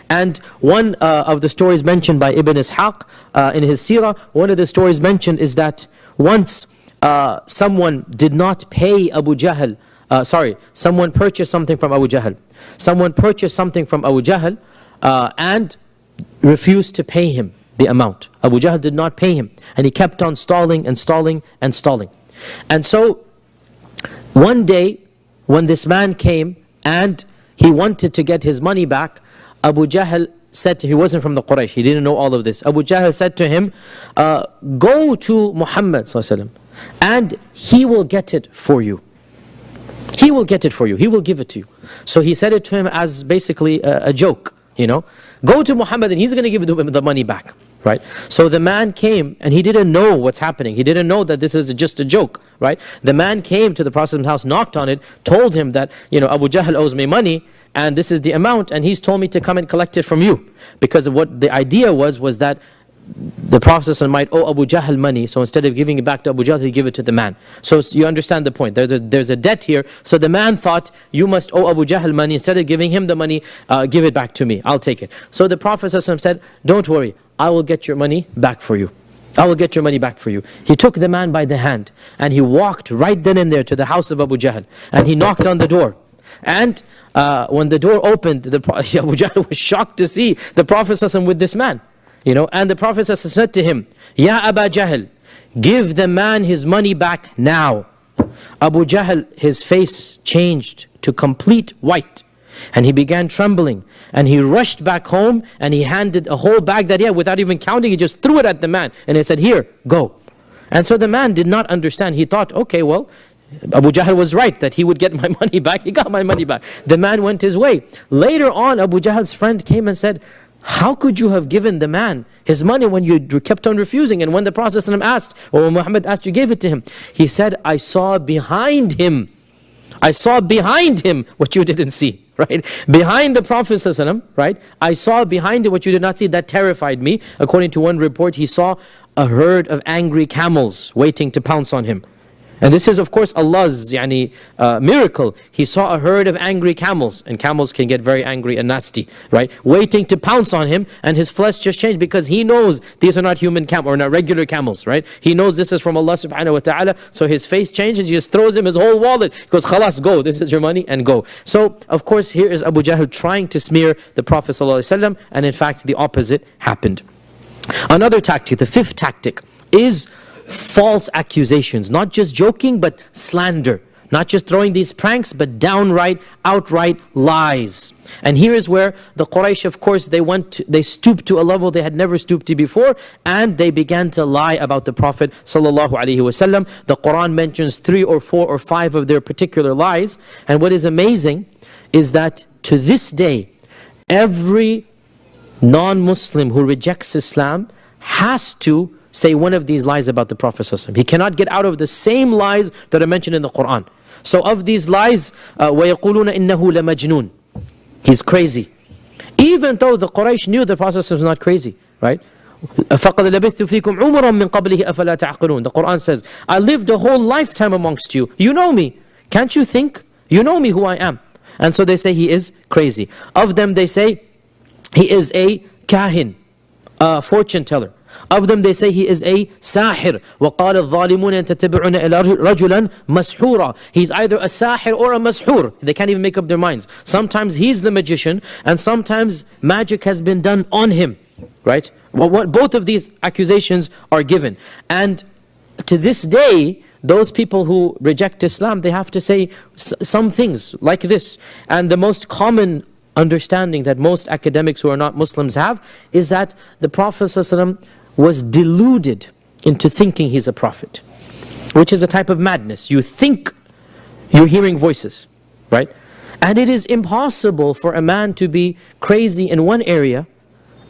And one of the stories mentioned by Ibn Ishaq in his Seerah, one of the stories mentioned is that once someone did not pay Abu Jahl, someone purchased something from Abu Jahl. Someone purchased something from Abu Jahl and refused to pay him the amount. Abu Jahl did not pay him, and he kept on stalling and stalling and stalling. And so one day when this man came and he wanted to get his money back, Abu Jahl said to him, he wasn't from the Quraysh, he didn't know all of this. Abu Jahl said to him, go to Muhammad ﷺ, and he will get it for you. He will get it for you, he will give it to you. So he said it to him as basically a joke, you know. Go to Muhammad and he's going to give you the money back, right? So the man came and he didn't know what's happening. He didn't know that this is just a joke, right? The man came to the Prophet's house, knocked on it, told him that, you know, Abu Jahl owes me money and this is the amount, and he's told me to come and collect it from you. Because of what the idea was that the Prophet might owe Abu Jahl money, so instead of giving it back to Abu Jahl, he'd give it to the man. So you understand the point, there's a debt here. So the man thought, you must owe Abu Jahl money, instead of giving him the money, give it back to me, I'll take it. So the Prophet said, don't worry, I will get your money back for you. I will get your money back for you. He took the man by the hand, and he walked right then and there to the house of Abu Jahl, and he knocked on the door. And when the door opened, Abu Jahl was shocked to see the Prophet with this man. You know, and the Prophet said to him, Ya Aba Jahl, give the man his money back now. Abu Jahl, his face changed to complete white, and he began trembling, and he rushed back home, and he handed a whole bag that he had, without even counting, he just threw it at the man, and he said, here, go. And so the man did not understand. He thought, okay, well, Abu Jahl was right that he would get my money back. He got my money back. The man went his way. Later on, Abu Jahl's friend came and said, how could you have given the man his money when you kept on refusing? And when the Prophet asked, or when Muhammad asked, you gave it to him. He said, I saw behind him what you didn't see, right? Behind the Prophet, right? I saw behind him what you did not see. That terrified me. According to one report, he saw a herd of angry camels waiting to pounce on him. And this is, of course, Allah's miracle. He saw a herd of angry camels, and camels can get very angry and nasty, right? Waiting to pounce on him, and his flesh just changed, because he knows these are not human camels, or not regular camels, right? He knows this is from Allah subhanahu wa ta'ala, so his face changes. He just throws him his whole wallet. He goes, khalas, go, this is your money, and go. So, of course, here is Abu Jahl trying to smear the Prophet ﷺ, and in fact, the opposite happened. Another tactic, the fifth tactic, is false accusations. Not just joking, but slander. Not just throwing these pranks, but downright, outright lies. And here is where the Quraysh, of course, they stooped to a level they had never stooped to before, and they began to lie about the Prophet ﷺ. The Quran mentions 3 or 4 or 5 of their particular lies. And what is amazing is that to this day, every non-Muslim who rejects Islam has to say one of these lies about the Prophet ﷺ. He cannot get out of the same lies that are mentioned in the Quran. So of these lies, وَيَقُولُونَ إِنَّهُ لَمَجْنُونَ, he's crazy. Even though the Quraysh knew the Prophet ﷺ was not crazy, right? فَقَدْ لَبِثْتُ فِيكُمْ عُمُرًا مِّن قَبْلِهِ أَفَلَا تَعْقِلُونَ. The Quran says, I lived a whole lifetime amongst you. You know me. Can't you think? You know me who I am. And so they say he is crazy. Of them they say he is a kahin, a fortune teller. Of them they say he is a sahir. وَقَالَ الظَّالِمُونَ تَتَّبِعُونَ إِلَى رَجُلًا مَسْحُورًا. He's either a sahir or a mashur. They can't even make up their minds. Sometimes he's the magician, and sometimes magic has been done on him, right? Both of these accusations are given. And to this day, those people who reject Islam, they have to say some things like this. And the most common understanding that most academics who are not Muslims have is that the Prophet ﷺ was deluded into thinking he's a prophet, which is a type of madness. You think you're hearing voices, right? And it is impossible for a man to be crazy in one area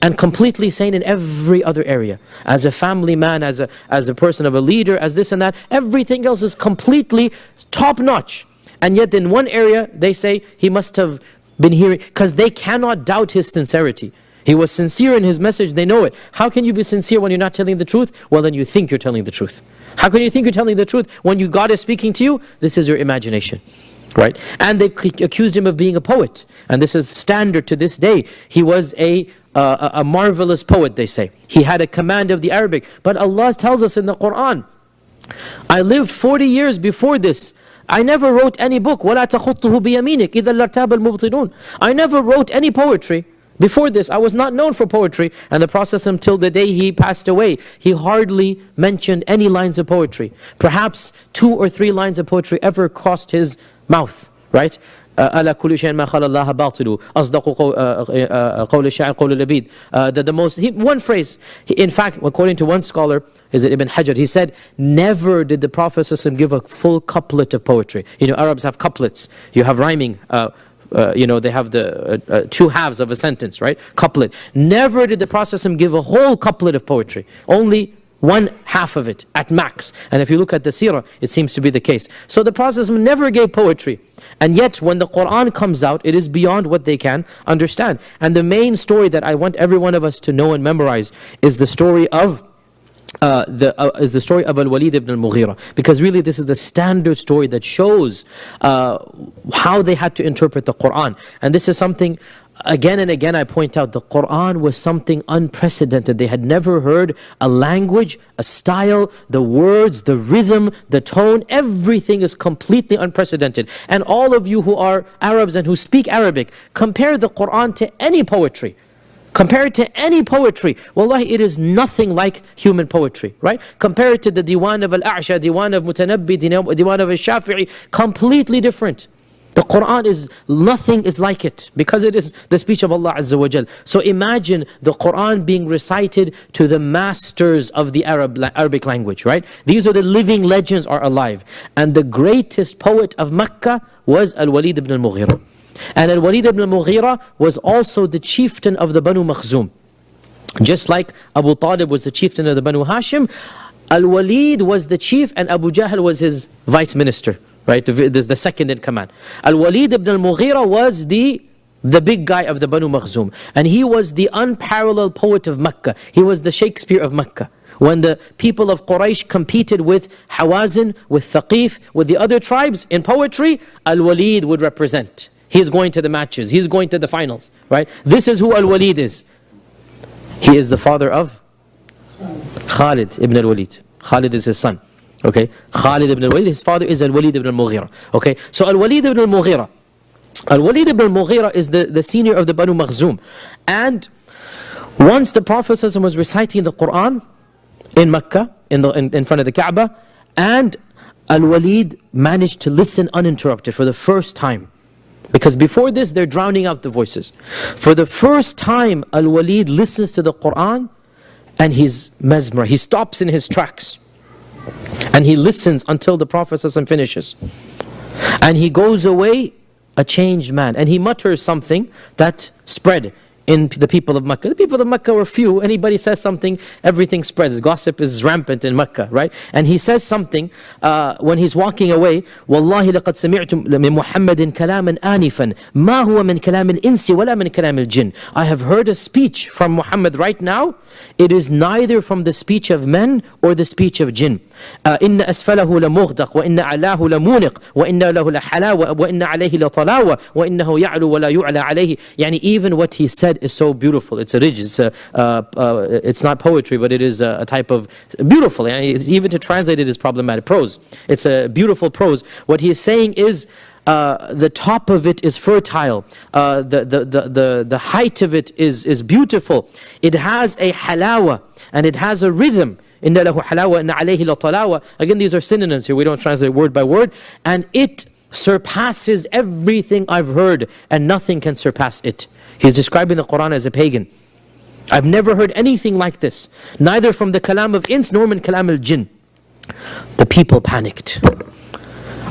and completely sane in every other area. As a family man, as a person of a leader, as this and that, everything else is completely top-notch. And yet in one area, they say he must have been hearing, because they cannot doubt his sincerity. He was sincere in his message, they know it. How can you be sincere when you're not telling the truth? Well, then you think you're telling the truth. How can you think you're telling the truth when God is speaking to you? This is your imagination, right? And they accused him of being a poet. And this is standard to this day. He was a marvelous poet, they say. He had a command of the Arabic. But Allah tells us in the Quran, I lived 40 years before this. I never wrote any book. وَلَا تَخُطُّهُ بِيَمِينِكَ إِذَا لَارْتَابَ الْمُبْطِلُونَ. I never wrote any poetry. Before this, I was not known for poetry. And the Prophet until the day he passed away, he hardly mentioned any lines of poetry. Perhaps 2 or 3 lines of poetry ever crossed his mouth, right? ألا كل شيء ما خلى الله باطل أصدق قول الشاعر قول اللبيد. One phrase, in fact, according to one scholar, is it Ibn Hajar, he said, never did the Prophet ﷺ give a full couplet of poetry. You know, Arabs have couplets. You have rhyming, you know, they have the 2 halves of a sentence, right? Couplet. Never did the Prophet ﷺ give a whole couplet of poetry. Only 1/2 of it at max. And if you look at the Seerah, it seems to be the case. So the Prophet never gave poetry. And yet when the Quran comes out, it is beyond what they can understand. And the main story that I want every one of us to know and memorize is the story of Al-Walid ibn al-Mughira, because really this is the standard story that shows how they had to interpret the Quran. And this is something, again and again I point out, the Quran was something unprecedented. They had never heard a language, a style, the words, the rhythm, the tone, everything is completely unprecedented. And all of you who are Arabs and who speak Arabic, compare the Quran to any poetry. Compare it to any poetry. Wallahi, it is nothing like human poetry, right? Compare it to the Diwan of Al-A'sha, Diwan of Mutanabbi, Diwan of Al-Shafi'i, completely different. The Quran is, nothing is like it, because it is the speech of Allah Azza wa Jal. So imagine the Quran being recited to the masters of the Arabic language, right? These are the living legends are alive. And the greatest poet of Mecca was Al-Walid ibn al-Mughira. And Al-Walid ibn al-Mughira was also the chieftain of the Banu Makhzum. Just like Abu Talib was the chieftain of the Banu Hashim, Al-Walid was the chief and Abu Jahl was his vice minister, right? There's the second in command. Al-Walid ibn al-Mughira was the big guy of the Banu Makhzum. And he was the unparalleled poet of Mecca. He was the Shakespeare of Mecca. When the people of Quraysh competed with Hawazin, with Thaqif, with the other tribes in poetry, Al-Walid would represent. He's going to the matches. He's going to the finals, right? This is who Al-Walid is. He is the father of Khalid ibn al-Walid. Khalid is his son, okay? Khalid ibn al-Walid, his father is Al-Walid ibn al-Mughira, okay? So Al-Walid ibn al-Mughira. Al-Walid ibn al-Mughira is the senior of the Banu Makhzum. And once the Prophet was reciting the Quran in Mecca, in front of the Kaaba, and Al-Walid managed to listen uninterrupted for the first time. Because before this, they're drowning out the voices. For the first time, Al-Walid listens to the Quran and he's mesmerized. He stops in his tracks. And he listens until the Prophet finishes. And he goes away a changed man. And he mutters something that spread in the people of Mecca. The people of Mecca were few. Anybody says something, everything spreads. Gossip is rampant in Mecca, right? And he says something when he's walking away. Wallahi laqad sami'tum min Muhammadin kalaman anifan ma huwa min kalam al-insi wala min kalam al-jinn. I have heard a speech from Muhammad right now. It is neither from the speech of men or the speech of jinn. إن أسفله لمغدق وإن أعلاه لمونق وإن له لحلاوة وإن عليه لطلاوة وإنه يعلو ولا يعلى عليه. يعني even what he said is so beautiful. It's a ridge. It's not poetry, but it is a type of beautiful. Even to translate it is problematic. Prose. It's a beautiful prose. What he is saying is the top of it is fertile. The height of it is beautiful. It has a halawa and it has a rhythm. Inna lahu halawa inna alayhi la talawa. Again, these are synonyms here. We don't translate word by word. And it surpasses everything I've heard, and nothing can surpass it. He's describing the Quran as a pagan. I've never heard anything like this, neither from the kalam of ins nor min kalam al-jinn. The people panicked.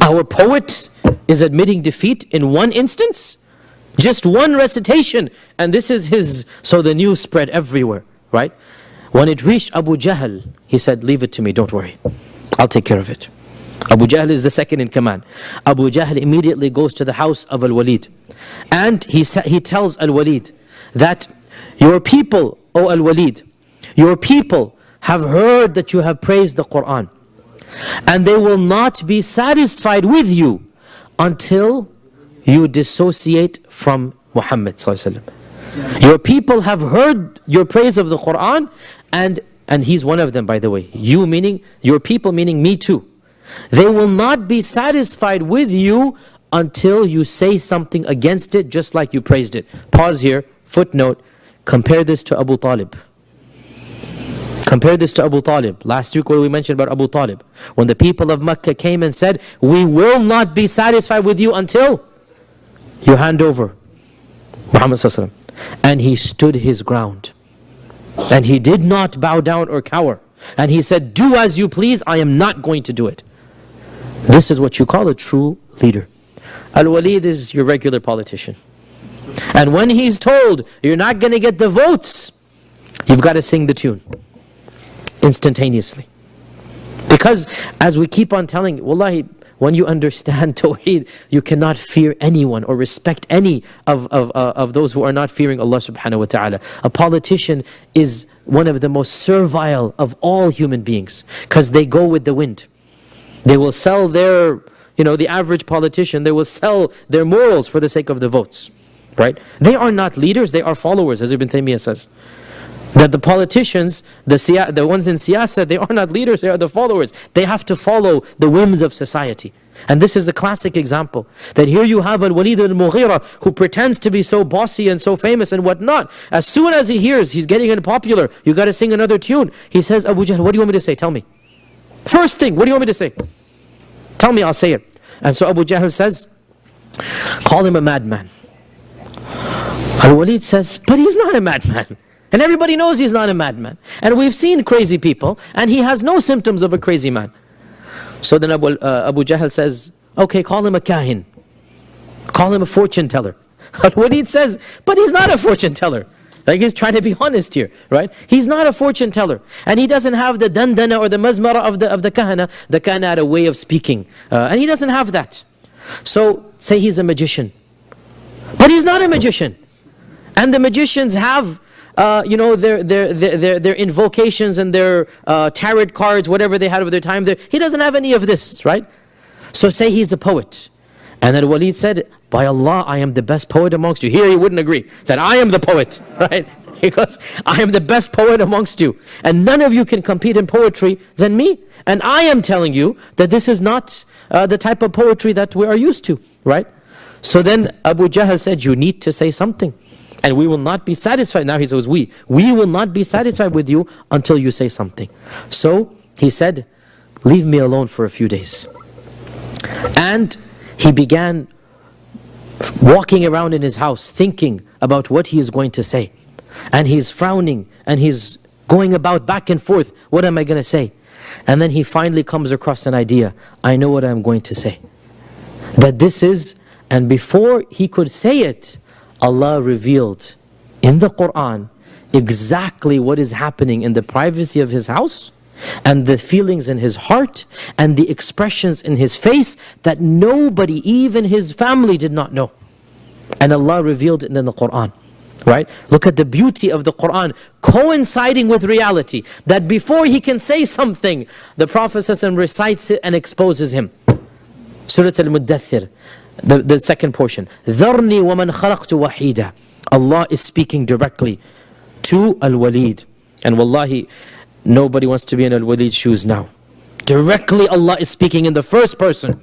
Our poet is admitting defeat in one instance, just one recitation, and this is his. So the news spread everywhere, right? When it reached Abu Jahl, he said, leave it to me, don't worry. I'll take care of it. Abu Jahl is the second in command. Abu Jahl immediately goes to the house of Al-Walid. And he tells Al-Walid that your people, O Al-Walid, your people have heard that you have praised the Quran. And they will not be satisfied with you until you dissociate from Muhammad sallallahu alaihi wasallam. Your people have heard your praise of the Quran, and he's one of them, by the way. You meaning, your people meaning me too. They will not be satisfied with you until you say something against it, just like you praised it. Pause here, footnote, compare this to Abu Talib. Compare this to Abu Talib. Last week we mentioned about Abu Talib. When the people of Mecca came and said, we will not be satisfied with you until you hand over Muhammad sallallahu alaihi wasallam. And he stood his ground. And he did not bow down or cower. And he said, do as you please, I am not going to do it. This is what you call a true leader. Al-Walid is your regular politician. And when he's told, you're not going to get the votes, you've got to sing the tune instantaneously. Because as we keep on telling, wallahi, when you understand Tawheed, you cannot fear anyone or respect any of those who are not fearing Allah subhanahu wa ta'ala. A politician is one of the most servile of all human beings, because they go with the wind. They will sell their, the average politician, they will sell their morals for the sake of the votes, right? They are not leaders, they are followers, as Ibn Taymiyyah says. That the politicians, the ones in siyasa, they are not leaders, they are the followers. They have to follow the whims of society. And this is a classic example. That here you have Al-Walid al-Mughira, who pretends to be so bossy and so famous and whatnot. As soon as he hears he's getting unpopular, you got to sing another tune. He says, Abu Jahl, what do you want me to say? Tell me. First thing, what do you want me to say? Tell me, I'll say it. And so Abu Jahl says, call him a madman. Al-Walid says, but he's not a madman. And everybody knows he's not a madman. And we've seen crazy people, and he has no symptoms of a crazy man. So then Abu Jahl says, okay, call him a kahin. Call him a fortune teller. Al-Walid says, but he's not a fortune teller. Like, he's trying to be honest here, right? He's not a fortune teller. And he doesn't have the dandana or the mazmara of the kahana. The kahana had a way of speaking. And he doesn't have that. So say he's a magician. But he's not a magician. And the magicians have their invocations and their tarot cards, whatever they had of their time there. He doesn't have any of this, right? So say he's a poet. And then Walid said, by Allah, I am the best poet amongst you. Here he wouldn't agree, that I am the poet, right? Because I am the best poet amongst you. And none of you can compete in poetry than me. And I am telling you that this is not the type of poetry that we are used to, right? So then Abu Jahl said, you need to say something. And we will not be satisfied. Now he says, we will not be satisfied with you until you say something. So he said, leave me alone for a few days. And he began walking around in his house, thinking about what he is going to say. And he's frowning, and he's going about back and forth. What am I going to say? And then he finally comes across an idea. I know what I'm going to say. That this is, and before he could say it, Allah revealed in the Quran exactly what is happening in the privacy of his house, and the feelings in his heart, and the expressions in his face that nobody, even his family, did not know. And Allah revealed it in the Quran, right? Look at the beauty of the Quran coinciding with reality, that before he can say something, the Prophet ﷺ recites it and exposes him. Surah Al-Muddathir, the second portion. ذَرْنِي وَمَنْ خَلَقْتُ وَحِيدًا. Allah is speaking directly to Al-Walid. And wallahi, nobody wants to be in Al-Walid's shoes now. Directly Allah is speaking in the first person.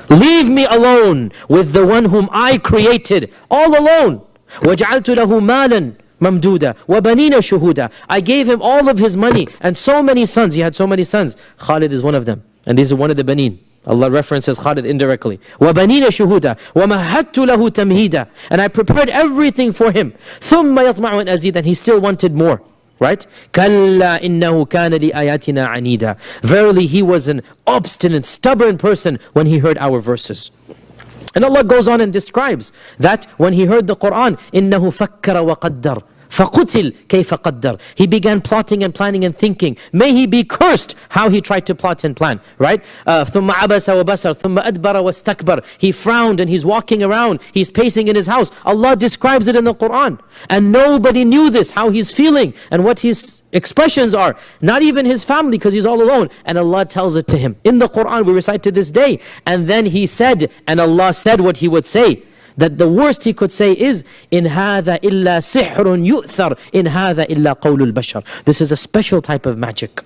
Leave me alone with the one whom I created, all alone. وَجَعَلْتُ لَهُ مَالًا مَمْدُودًا وَبَنِينَ شُهُودًا. I gave him all of his money and so many sons. He had so many sons. Khalid is one of them. And these are one of the Banin. Allah references Khalid indirectly. وَبَنِينَ شُهُودًا وَمَهَدْتُ لَهُ تَمْهِيدًا. And I prepared everything for him. ثُمَّ يَطْمَعُ أَنْ أَزِيدًا. And he still wanted more. Right? كَلَّا إِنَّهُ كَانَ لِآيَاتِنَا عَنِيدًا. Verily he was an obstinate, stubborn person when he heard our verses. And Allah goes on and describes that when he heard the Quran, إِنَّهُ فَكَّرَ وَقَدَّرَ فَقُتِلْ كَيْفَ قَدَّرْ. He began plotting and planning and thinking. May he be cursed how he tried to plot and plan, right? ثُمَّ عَبَسَ وَبَسَرْ ثُمَّ أَدْبَرَ وَاسْتَكْبَرْ. He frowned and he's walking around. He's pacing in his house. Allah describes it in the Quran. And nobody knew this, how he's feeling and what his expressions are. Not even his family, because he's all alone. And Allah tells it to him. In the Quran, we recite to this day. And then he said, and Allah said what he would say, that the worst he could say is, in هذا إلا سحر يؤثر in هذا إلا قول البشر. This is a special type of magic.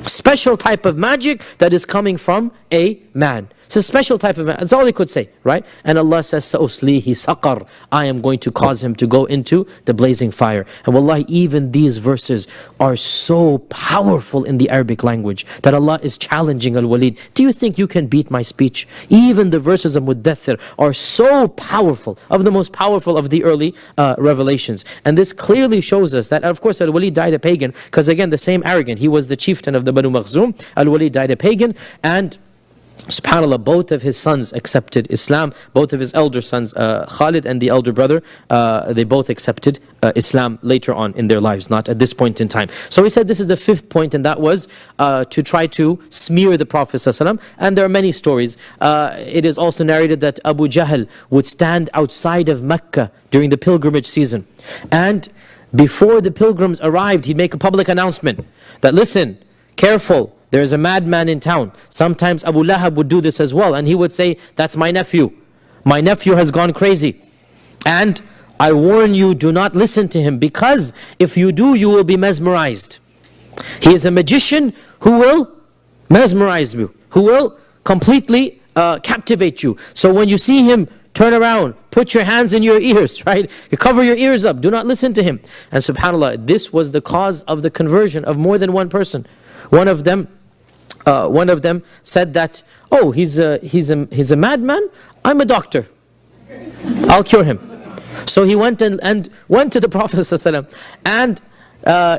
Special type of magic that is coming from a man. It's a special type of man. That's all he could say, right? And Allah says, سَأُصْلِيهِ سَقَرْ. I am going to cause him to go into the blazing fire. And wallahi, even these verses are so powerful in the Arabic language that Allah is challenging Al-Walid. Do you think you can beat my speech? Even the verses of Muddathir are so powerful, of the most powerful of the early revelations. And this clearly shows us that, of course, Al-Walid died a pagan, because again, the same arrogant. He was the chieftain of the Banu Makhzum. Al-Walid died a pagan, and SubhanAllah, both of his sons accepted Islam. Both of his elder sons, Khalid and the elder brother, they both accepted Islam later on in their lives, not at this point in time. So he said this is the fifth point, and that was to try to smear the Prophet ﷺ. And there are many stories. It is also narrated that Abu Jahl would stand outside of Mecca during the pilgrimage season. And before the pilgrims arrived, he'd make a public announcement that, listen, careful, there is a madman in town. Sometimes Abu Lahab would do this as well, and he would say, that's my nephew. My nephew has gone crazy. And I warn you, do not listen to him, because if you do, you will be mesmerized. He is a magician who will mesmerize you, who will completely captivate you. So when you see him, turn around, put your hands in your ears, right? You cover your ears up, do not listen to him. And subhanAllah, this was the cause of the conversion of more than one person. One of them said that, oh, he's a madman, I'm a doctor, I'll cure him. So he went and went to the Prophet ﷺ, and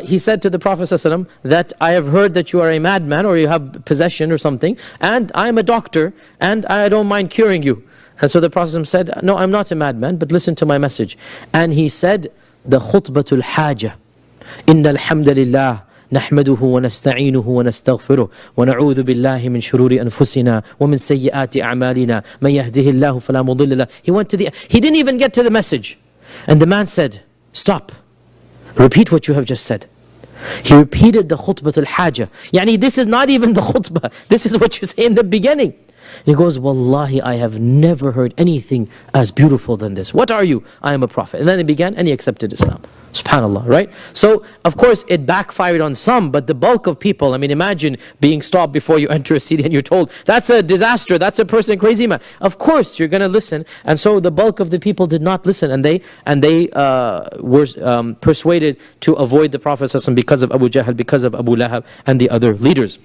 he said to the Prophet ﷺ that I have heard that you are a madman, or you have possession or something, and I'm a doctor, and I don't mind curing you. And so the Prophet ﷺ said, no, I'm not a madman, but listen to my message. And he said, the khutbatul hajah, inna alhamdulillah, نحمده ونستعينه ونستغفره ونعوذ بالله من شرور أنفسنا ومن سيئات أعمالنا من يهده الله فلا مضل له. He didn't even get to the message. And the man said, stop. Repeat what you have just said. He repeated the khutbah al-hajah. Yani this is not even the khutbah. This is what you say in the beginning. He goes, Wallahi, I have never heard anything as beautiful than this. What are you? I am a prophet. And then he began and he accepted Islam. SubhanAllah, right? So, of course, it backfired on some, but the bulk of people, I mean, imagine being stopped before you enter a city and you're told, that's a disaster, that's a person, crazy man. Of course, you're going to listen. And so the bulk of the people did not listen, and they were persuaded to avoid the Prophet ﷺ because of Abu Jahl, because of Abu Lahab and the other leaders.